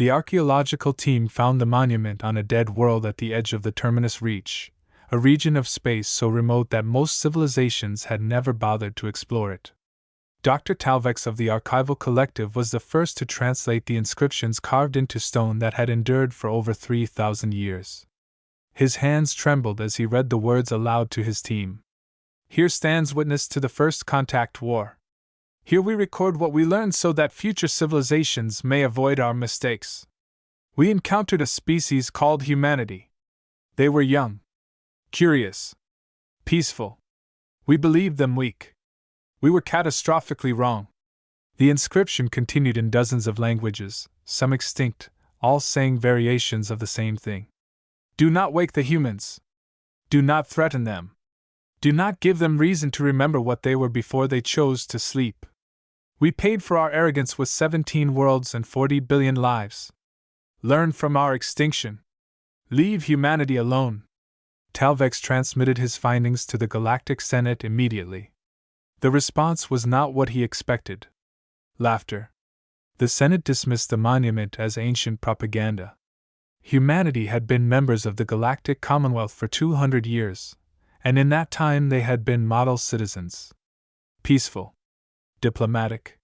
The archaeological team found the monument on a dead world at the edge of the Terminus Reach, a region of space so remote that most civilizations had never bothered to explore it. Dr. Talvex of the Archival Collective was the first to translate the inscriptions carved into stone that had endured for over 3,000 years. His hands trembled as he read the words aloud to his team. Here stands witness to the First Contact War. Here we record what we learned so that future civilizations may avoid our mistakes. We encountered a species called humanity. They were young, curious, peaceful. We believed them weak. We were catastrophically wrong. The inscription continued in dozens of languages, some extinct, all saying variations of the same thing. Do not wake the humans. Do not threaten them. Do not give them reason to remember what they were before they chose to sleep. We paid for our arrogance with 17 worlds and 40 billion lives. Learn from our extinction. Leave humanity alone. Talvex transmitted his findings to the Galactic Senate immediately. The response was not what he expected. Laughter. The Senate dismissed the monument as ancient propaganda. Humanity had been members of the Galactic Commonwealth for 200 years, and in that time they had been model citizens. Peaceful. Diplomatic.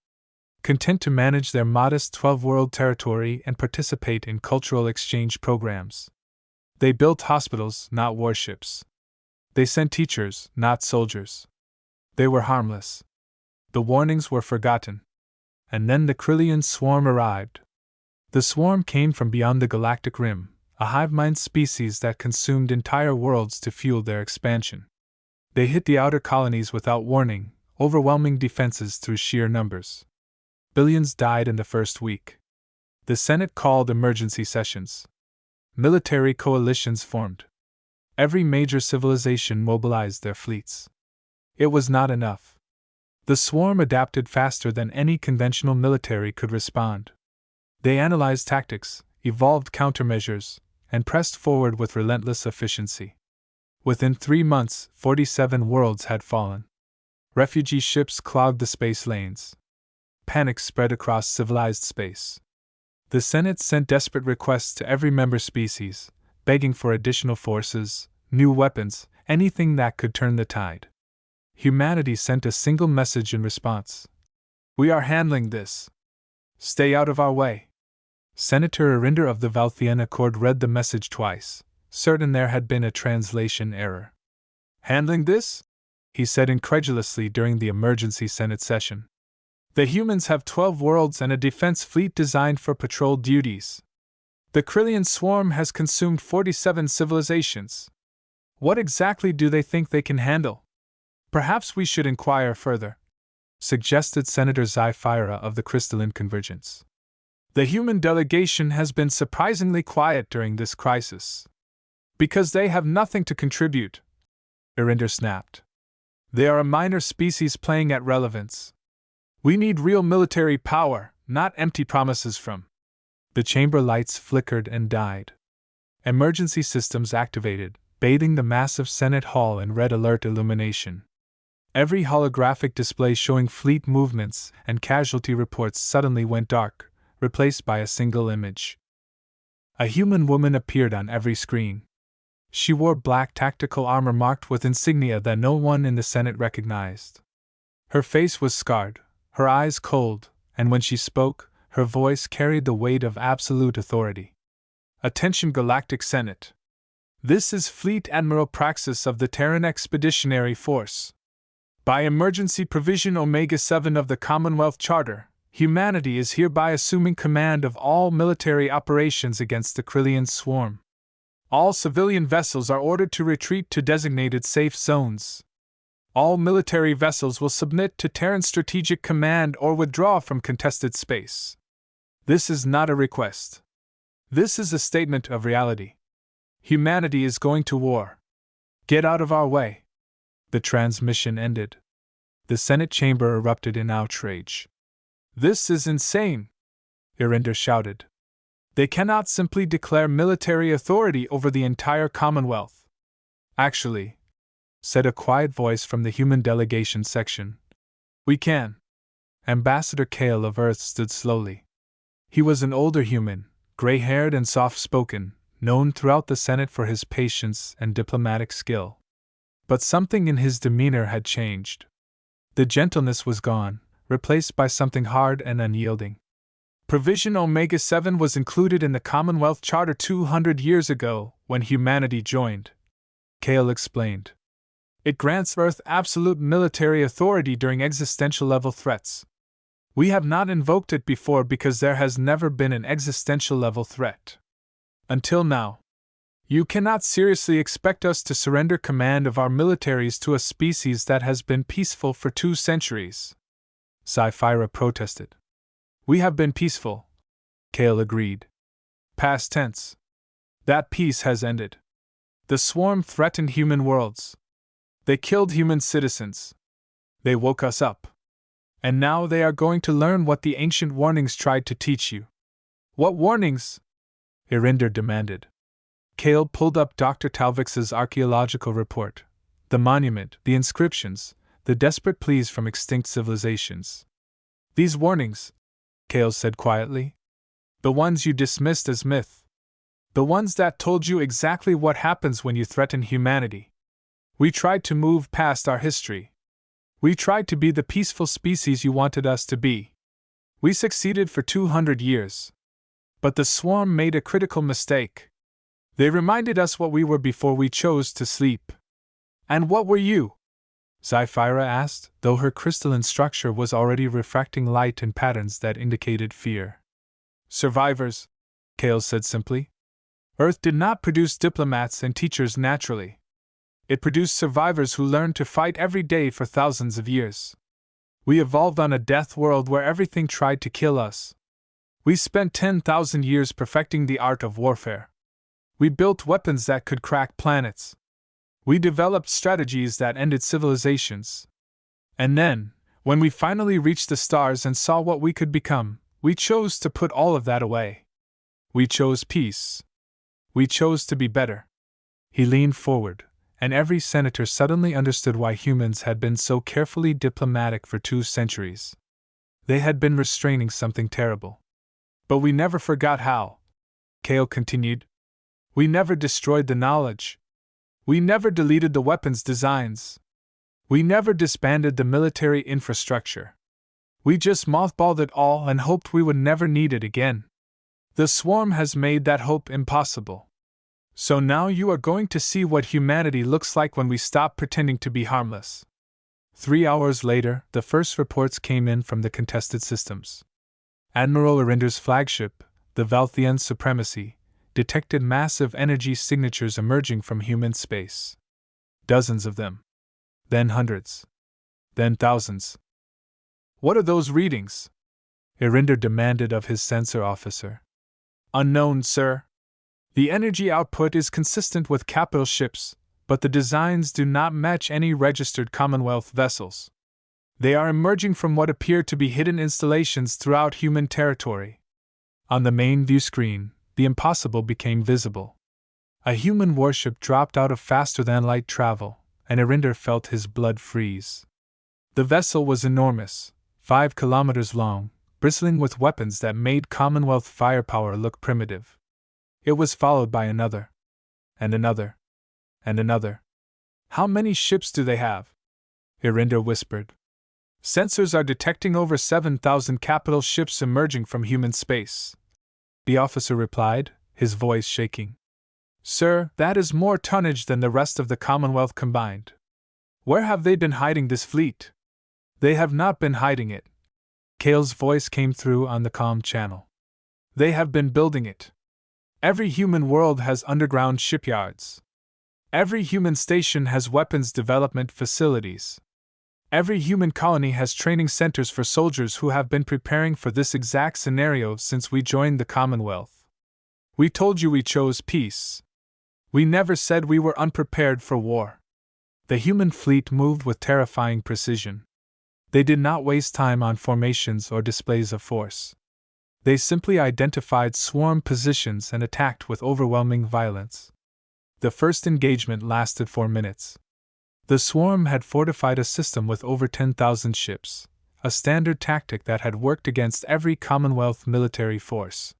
Content to manage their modest 12-world territory and participate in cultural exchange programs. They built hospitals, not warships. They sent teachers, not soldiers. They were harmless. The warnings were forgotten. And then the Kryllian Swarm arrived. The swarm came from beyond the galactic rim, a hive-mind species that consumed entire worlds to fuel their expansion. They hit the outer colonies without warning, overwhelming defenses through sheer numbers. Billions died in the first week. The Senate called emergency sessions. Military coalitions formed. Every major civilization mobilized their fleets. It was not enough. The swarm adapted faster than any conventional military could respond. They analyzed tactics, evolved countermeasures, and pressed forward with relentless efficiency. Within 3 months, 47 worlds had fallen. Refugee ships clogged the space lanes. Panic spread across civilized space. The Senate sent desperate requests to every member species, begging for additional forces, new weapons, anything that could turn the tide. Humanity sent a single message in response. We are handling this. Stay out of our way. Senator Arinder of the Valthian Accord read the message twice, certain there had been a translation error. Handling this? He said incredulously during the emergency Senate session. The humans have 12 worlds and a defense fleet designed for patrol duties. The Kryllian Swarm has consumed 47 civilizations. What exactly do they think they can handle? Perhaps we should inquire further, suggested Senator Zyphira of the Crystalline Convergence. The human delegation has been surprisingly quiet during this crisis. Because they have nothing to contribute, Arinder snapped. They are a minor species playing at relevance. We need real military power, not empty promises from. The chamber lights flickered and died. Emergency systems activated, bathing the massive Senate Hall in red alert illumination. Every holographic display showing fleet movements and casualty reports suddenly went dark, replaced by a single image. A human woman appeared on every screen. She wore black tactical armor marked with insignia that no one in the Senate recognized. Her face was scarred, her eyes cold, and when she spoke, her voice carried the weight of absolute authority. Attention Galactic Senate. This is Fleet Admiral Praxis of the Terran Expeditionary Force. By emergency provision Omega-7 of the Commonwealth Charter, humanity is hereby assuming command of all military operations against the Kryllian Swarm. All civilian vessels are ordered to retreat to designated safe zones. All military vessels will submit to Terran Strategic Command or withdraw from contested space. This is not a request. This is a statement of reality. Humanity is going to war. Get out of our way. The transmission ended. The Senate chamber erupted in outrage. This is insane, Arinder shouted. They cannot simply declare military authority over the entire Commonwealth. Actually, said a quiet voice from the human delegation section, we can. Ambassador Kale of Earth stood slowly. He was an older human, gray-haired and soft-spoken, known throughout the Senate for his patience and diplomatic skill. But something in his demeanor had changed. The gentleness was gone, replaced by something hard and unyielding. Provision Omega-7 was included in the Commonwealth Charter 200 years ago, when humanity joined, Kale explained. It grants Earth absolute military authority during existential-level threats. We have not invoked it before because there has never been an existential-level threat. Until now. You cannot seriously expect us to surrender command of our militaries to a species that has been peaceful for 2 centuries. Sci-Fi protested. We have been peaceful, Kale agreed. Past tense. That peace has ended. The swarm threatened human worlds. They killed human citizens. They woke us up. And now they are going to learn what the ancient warnings tried to teach you. What warnings? Irinder demanded. Kale pulled up Dr. Talvix's archaeological report. The monument, the inscriptions, the desperate pleas from extinct civilizations. These warnings, Kale said quietly. The ones you dismissed as myth. The ones that told you exactly what happens when you threaten humanity. We tried to move past our history. We tried to be the peaceful species you wanted us to be. We succeeded for 200 years. But the swarm made a critical mistake. They reminded us what we were before we chose to sleep. And what were you? Zyphira asked, though her crystalline structure was already refracting light in patterns that indicated fear. Survivors, Kale said simply. Earth did not produce diplomats and teachers naturally. It produced survivors who learned to fight every day for thousands of years. We evolved on a death world where everything tried to kill us. We spent 10,000 years perfecting the art of warfare. We built weapons that could crack planets. We developed strategies that ended civilizations. And then, when we finally reached the stars and saw what we could become, we chose to put all of that away. We chose peace. We chose to be better. He leaned forward, and every senator suddenly understood why humans had been so carefully diplomatic for 2 centuries. They had been restraining something terrible. But we never forgot how. Kale continued. We never destroyed the knowledge. We never deleted the weapons designs. We never disbanded the military infrastructure. We just mothballed it all and hoped we would never need it again. The swarm has made that hope impossible. So now you are going to see what humanity looks like when we stop pretending to be harmless. 3 hours later, the first reports came in from the contested systems. Admiral Irinder's flagship, the Valthian Supremacy, detected massive energy signatures emerging from human space. Dozens of them. Then hundreds. Then thousands. What are those readings? Irinder demanded of his sensor officer. Unknown, sir. The energy output is consistent with capital ships, but the designs do not match any registered Commonwealth vessels. They are emerging from what appear to be hidden installations throughout human territory. On the main view screen, the impossible became visible. A human warship dropped out of faster-than-light travel, and Irinder felt his blood freeze. The vessel was enormous, 5 kilometers long, bristling with weapons that made Commonwealth firepower look primitive. It was followed by another. And another. And another. How many ships do they have? Irinder whispered. Sensors are detecting over 7,000 capital ships emerging from human space. The officer replied, his voice shaking. Sir, that is more tonnage than the rest of the Commonwealth combined. Where have they been hiding this fleet? They have not been hiding it. Kale's voice came through on the comm channel. They have been building it. Every human world has underground shipyards. Every human station has weapons development facilities. Every human colony has training centers for soldiers who have been preparing for this exact scenario since we joined the Commonwealth. We told you we chose peace. We never said we were unprepared for war. The human fleet moved with terrifying precision. They did not waste time on formations or displays of force. They simply identified swarm positions and attacked with overwhelming violence. The first engagement lasted 4 minutes. The swarm had fortified a system with over 10,000 ships, a standard tactic that had worked against every Commonwealth military force.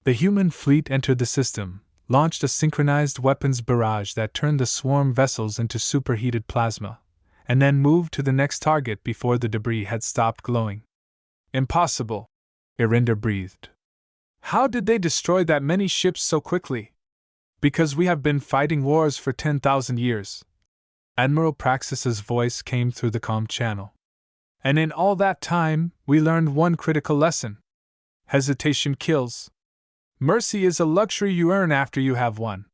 The human fleet entered the system, launched a synchronized weapons barrage that turned the swarm vessels into superheated plasma, and then moved to the next target before the debris had stopped glowing. Impossible, Irinder breathed. How did they destroy that many ships so quickly? Because we have been fighting wars for 10,000 years. Admiral Praxis's voice came through the comm channel. And in all that time, we learned one critical lesson. Hesitation kills. Mercy is a luxury you earn after you have won.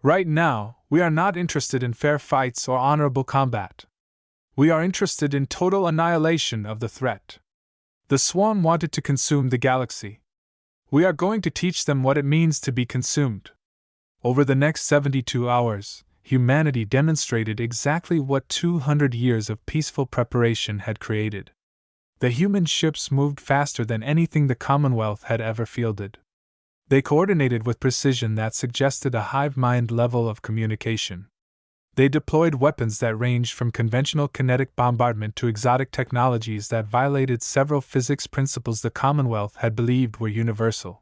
Right now, we are not interested in fair fights or honorable combat. We are interested in total annihilation of the threat. The swarm wanted to consume the galaxy. We are going to teach them what it means to be consumed. Over the next 72 hours, humanity demonstrated exactly what 200 years of peaceful preparation had created. The human ships moved faster than anything the Commonwealth had ever fielded. They coordinated with precision that suggested a hive mind level of communication. They deployed weapons that ranged from conventional kinetic bombardment to exotic technologies that violated several physics principles the Commonwealth had believed were universal.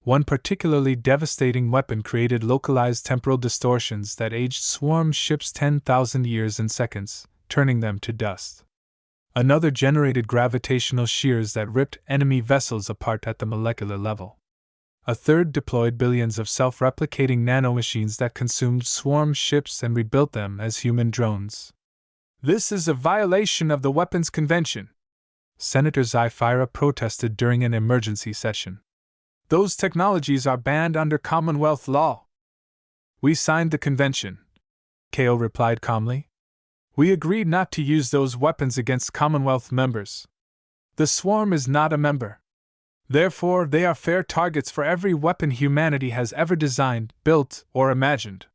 One particularly devastating weapon created localized temporal distortions that aged swarm ships 10,000 years in seconds, turning them to dust. Another generated gravitational shears that ripped enemy vessels apart at the molecular level. A third deployed billions of self-replicating nanomachines that consumed swarm ships and rebuilt them as human drones. This is a violation of the Weapons Convention, Senator Zyphira protested during an emergency session. Those technologies are banned under Commonwealth law. We signed the convention, Kao replied calmly. We agreed not to use those weapons against Commonwealth members. The swarm is not a member. Therefore, they are fair targets for every weapon humanity has ever designed, built, or imagined.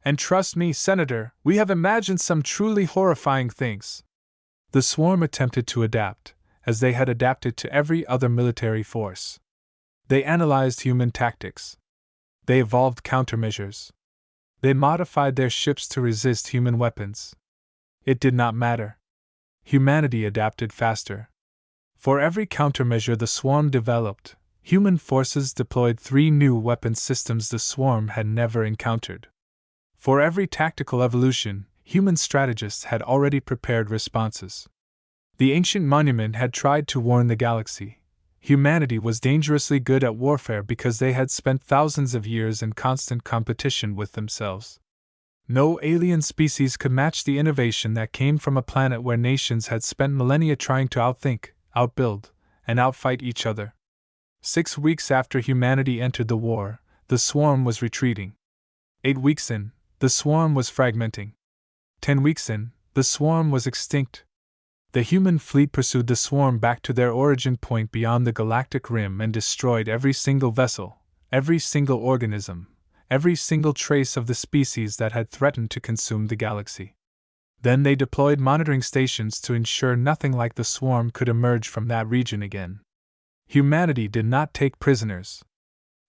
And trust me, Senator, we have imagined some truly horrifying things. The swarm attempted to adapt, as they had adapted to every other military force. They analyzed human tactics. They evolved countermeasures. They modified their ships to resist human weapons. It did not matter. Humanity adapted faster. For every countermeasure the swarm developed, human forces deployed 3 new weapon systems the swarm had never encountered. For every tactical evolution, human strategists had already prepared responses. The ancient monument had tried to warn the galaxy. Humanity was dangerously good at warfare because they had spent thousands of years in constant competition with themselves. No alien species could match the innovation that came from a planet where nations had spent millennia trying to outthink, outbuild, and outfight each other. 6 weeks after humanity entered the war, the swarm was retreating. 8 weeks in, the swarm was fragmenting. 10 weeks in, the swarm was extinct. The human fleet pursued the swarm back to their origin point beyond the galactic rim and destroyed every single vessel, every single organism, every single trace of the species that had threatened to consume the galaxy. Then they deployed monitoring stations to ensure nothing like the swarm could emerge from that region again. Humanity did not take prisoners.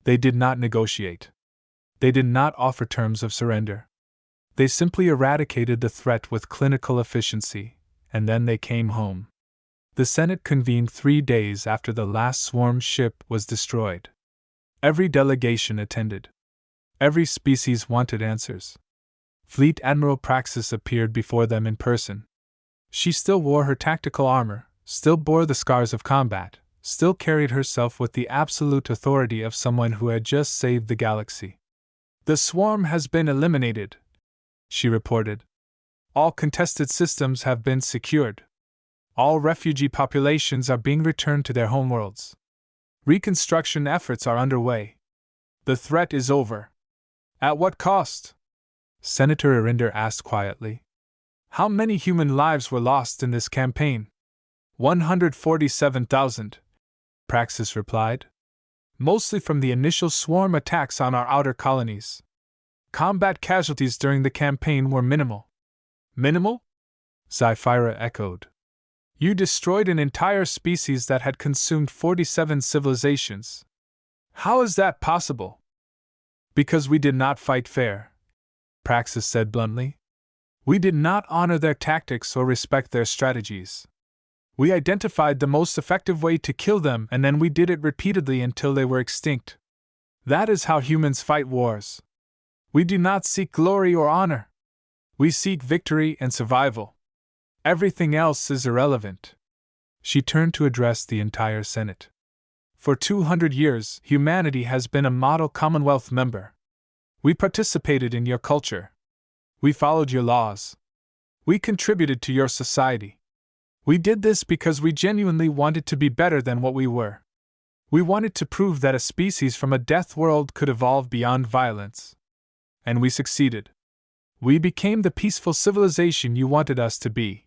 They did not negotiate. They did not offer terms of surrender. They simply eradicated the threat with clinical efficiency, and then they came home. The Senate convened 3 days after the last swarm ship was destroyed. Every delegation attended. Every species wanted answers. Fleet Admiral Praxis appeared before them in person. She still wore her tactical armor, still bore the scars of combat, still carried herself with the absolute authority of someone who had just saved the galaxy. The swarm has been eliminated, she reported. All contested systems have been secured. All refugee populations are being returned to their homeworlds. Reconstruction efforts are underway. The threat is over. At what cost? Senator Irinder asked quietly. How many human lives were lost in this campaign? 147,000, Praxis replied. Mostly from the initial swarm attacks on our outer colonies. Combat casualties during the campaign were minimal. Minimal? Zyphira echoed. You destroyed an entire species that had consumed 47 civilizations. How is that possible? Because we did not fight fair, Praxis said bluntly. We did not honor their tactics or respect their strategies. We identified the most effective way to kill them and then we did it repeatedly until they were extinct. That is how humans fight wars. We do not seek glory or honor. We seek victory and survival. Everything else is irrelevant. She turned to address the entire Senate. For 200 years, humanity has been a model Commonwealth member. We participated in your culture. We followed your laws. We contributed to your society. We did this because we genuinely wanted to be better than what we were. We wanted to prove that a species from a death world could evolve beyond violence. And we succeeded. We became the peaceful civilization you wanted us to be.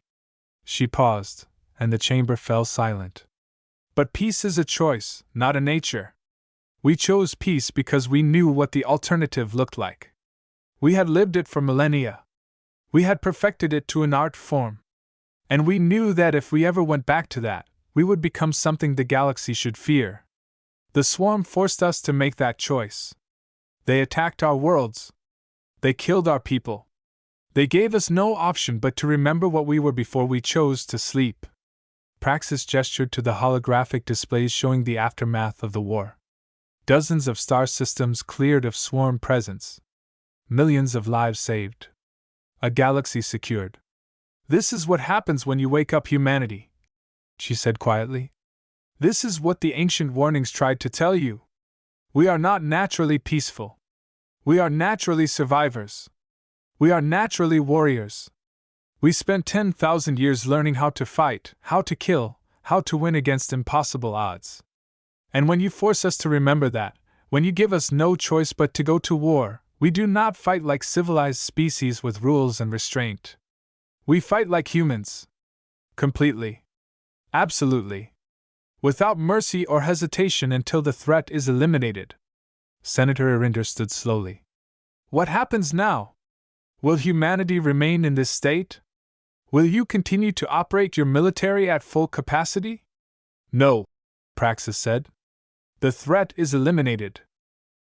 She paused, and the chamber fell silent. But peace is a choice, not a nature. We chose peace because we knew what the alternative looked like. We had lived it for millennia. We had perfected it to an art form. And we knew that if we ever went back to that, we would become something the galaxy should fear. The swarm forced us to make that choice. They attacked our worlds. They killed our people. They gave us no option but to remember what we were before we chose to sleep. Praxis gestured to the holographic displays showing the aftermath of the war. Dozens of star systems cleared of swarm presence. Millions of lives saved. A galaxy secured. This is what happens when you wake up humanity, she said quietly. This is what the ancient warnings tried to tell you. We are not naturally peaceful. We are naturally survivors. We are naturally warriors. We spent 10,000 years learning how to fight, how to kill, how to win against impossible odds. And when you force us to remember that, when you give us no choice but to go to war, we do not fight like civilized species with rules and restraint. We fight like humans. Completely. Absolutely. Without mercy or hesitation until the threat is eliminated. Senator Arinder stood slowly. What happens now? Will humanity remain in this state? Will you continue to operate your military at full capacity? No, Praxis said. The threat is eliminated.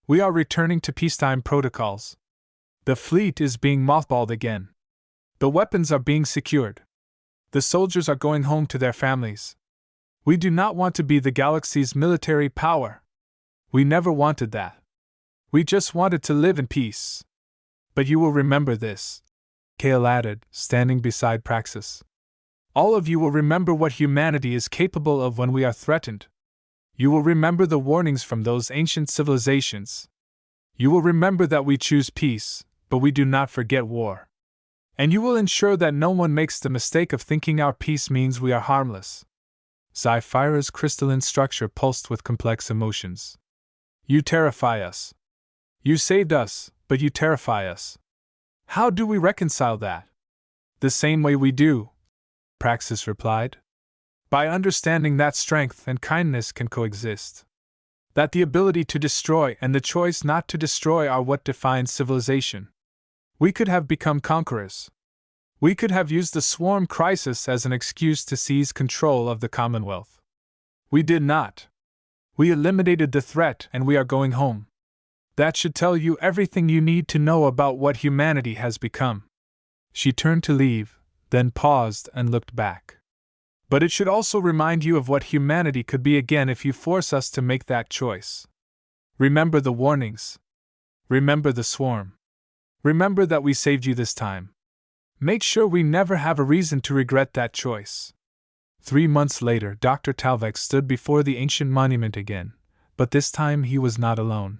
We are returning to peacetime protocols. The fleet is being mothballed again. The weapons are being secured. The soldiers are going home to their families. We do not want to be the galaxy's military power. We never wanted that. We just wanted to live in peace. But you will remember this, Kale added, standing beside Praxis. All of you will remember what humanity is capable of when we are threatened. You will remember the warnings from those ancient civilizations. You will remember that we choose peace, but we do not forget war. And you will ensure that no one makes the mistake of thinking our peace means we are harmless. Zyphira's crystalline structure pulsed with complex emotions. You terrify us. You saved us, but you terrify us. How do we reconcile that? The same way we do, Praxis replied. By understanding that strength and kindness can coexist. That the ability to destroy and the choice not to destroy are what define civilization. We could have become conquerors. We could have used the swarm crisis as an excuse to seize control of the Commonwealth. We did not. We eliminated the threat and we are going home. That should tell you everything you need to know about what humanity has become. She turned to leave, then paused and looked back. But it should also remind you of what humanity could be again if you force us to make that choice. Remember the warnings. Remember the swarm. Remember that we saved you this time. Make sure we never have a reason to regret that choice. 3 months later, Dr. Talvex stood before the ancient monument again, but this time he was not alone.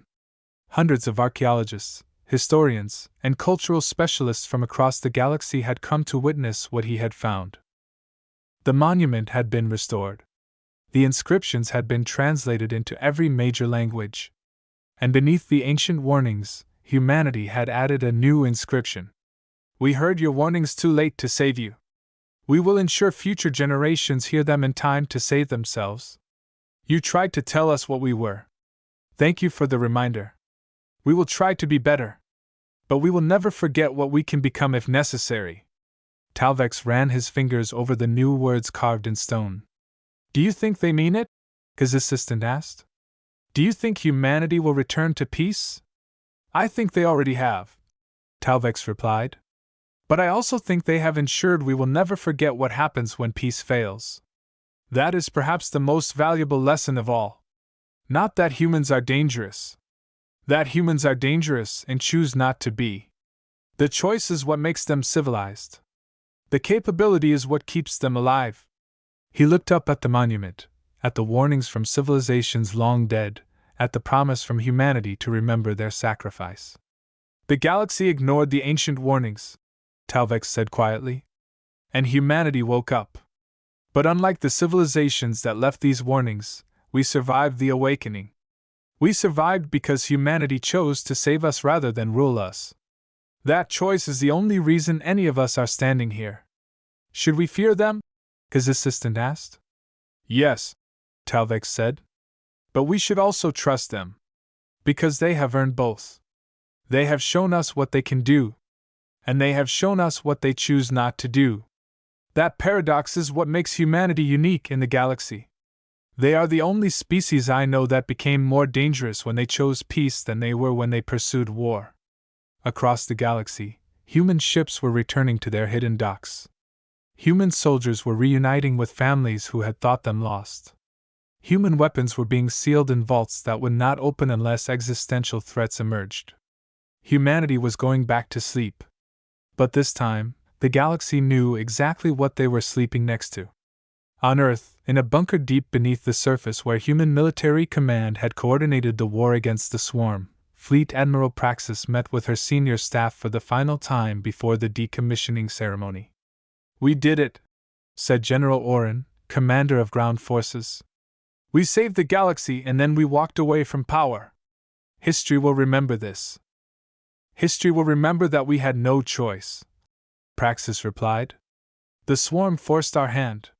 Hundreds of archaeologists, historians, and cultural specialists from across the galaxy had come to witness what he had found. The monument had been restored. The inscriptions had been translated into every major language. And beneath the ancient warnings, humanity had added a new inscription. We heard your warnings too late to save you. We will ensure future generations hear them in time to save themselves. You tried to tell us what we were. Thank you for the reminder. We will try to be better. But we will never forget what we can become if necessary. Talvex ran his fingers over the new words carved in stone. Do you think they mean it? His assistant asked. Do you think humanity will return to peace? I think they already have, Talvex replied. But I also think they have ensured we will never forget what happens when peace fails. That is perhaps the most valuable lesson of all. Not that humans are dangerous. That humans are dangerous and choose not to be. The choice is what makes them civilized. The capability is what keeps them alive. He looked up at the monument, at the warnings from civilizations long dead, at the promise from humanity to remember their sacrifice. The galaxy ignored the ancient warnings, Talvex said quietly, and humanity woke up. But unlike the civilizations that left these warnings, we survived the awakening. We survived because humanity chose to save us rather than rule us. That choice is the only reason any of us are standing here. Should we fear them? His assistant asked. Yes, Talvex said. But we should also trust them. Because they have earned both. They have shown us what they can do. And they have shown us what they choose not to do. That paradox is what makes humanity unique in the galaxy. They are the only species I know that became more dangerous when they chose peace than they were when they pursued war. Across the galaxy, human ships were returning to their hidden docks. Human soldiers were reuniting with families who had thought them lost. Human weapons were being sealed in vaults that would not open unless existential threats emerged. Humanity was going back to sleep. But this time, the galaxy knew exactly what they were sleeping next to. On Earth, in a bunker deep beneath the surface where human military command had coordinated the war against the Swarm, Fleet Admiral Praxis met with her senior staff for the final time before the decommissioning ceremony. We did it, said General Oren, commander of ground forces. We saved the galaxy and then we walked away from power. History will remember this. History will remember that we had no choice, Praxis replied. The Swarm forced our hand.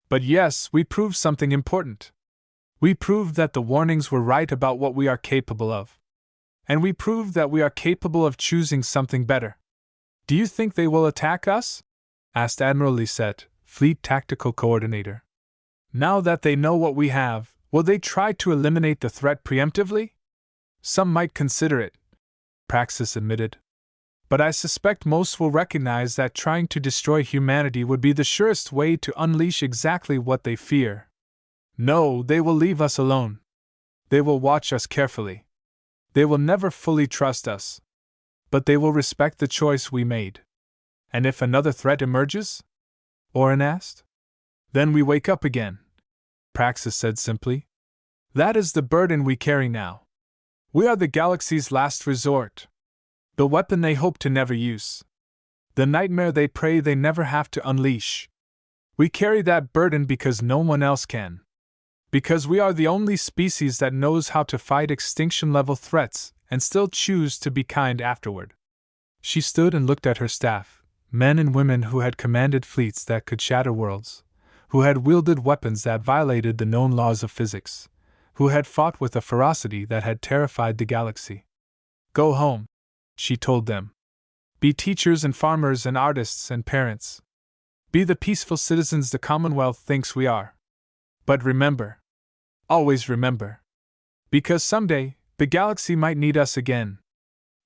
But yes, we proved something important. We proved that the warnings were right about what we are capable of. And we proved that we are capable of choosing something better. Do you think they will attack us? Asked Admiral Lisette, Fleet Tactical Coordinator. Now that they know what we have, will they try to eliminate the threat preemptively? Some might consider it, Praxis admitted. But I suspect most will recognize that trying to destroy humanity would be the surest way to unleash exactly what they fear. No, they will leave us alone. They will watch us carefully. They will never fully trust us. But they will respect the choice we made. And if another threat emerges? Oren asked. Then we wake up again, Praxis said simply. That is the burden we carry now. We are the galaxy's last resort. The weapon they hope to never use. The nightmare they pray they never have to unleash. We carry that burden because no one else can. Because we are the only species that knows how to fight extinction-level threats and still choose to be kind afterward. She stood and looked at her staff, men and women who had commanded fleets that could shatter worlds, who had wielded weapons that violated the known laws of physics, who had fought with a ferocity that had terrified the galaxy. Go home, she told them. Be teachers and farmers and artists and parents. Be the peaceful citizens the Commonwealth thinks we are. But remember. Always remember. Because someday, the galaxy might need us again.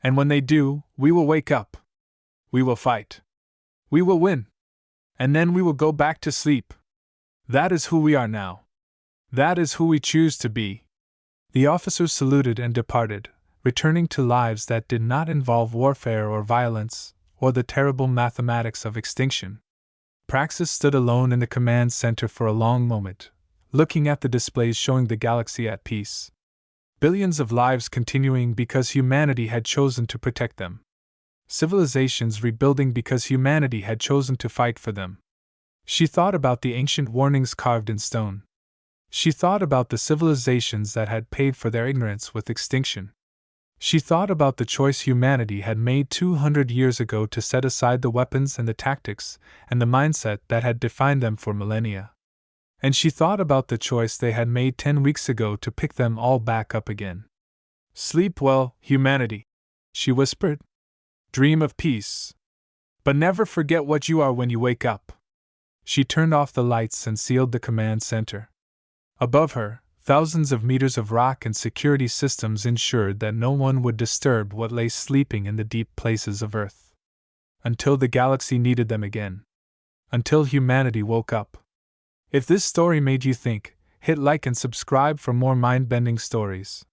And when they do, we will wake up. We will fight. We will win. And then we will go back to sleep. That is who we are now. That is who we choose to be. The officers saluted and departed, returning to lives that did not involve warfare or violence, or the terrible mathematics of extinction. Praxis stood alone in the command center for a long moment, looking at the displays showing the galaxy at peace. Billions of lives continuing because humanity had chosen to protect them. Civilizations rebuilding because humanity had chosen to fight for them. She thought about the ancient warnings carved in stone. She thought about the civilizations that had paid for their ignorance with extinction. She thought about the choice humanity had made 200 years ago to set aside the weapons and the tactics and the mindset that had defined them for millennia. And she thought about the choice they had made 10 weeks ago to pick them all back up again. Sleep well, humanity, she whispered. Dream of peace. But never forget what you are when you wake up. She turned off the lights and sealed the command center. Above her, thousands of meters of rock and security systems ensured that no one would disturb what lay sleeping in the deep places of Earth. Until the galaxy needed them again. Until humanity woke up. If this story made you think, hit like and subscribe for more mind-bending stories.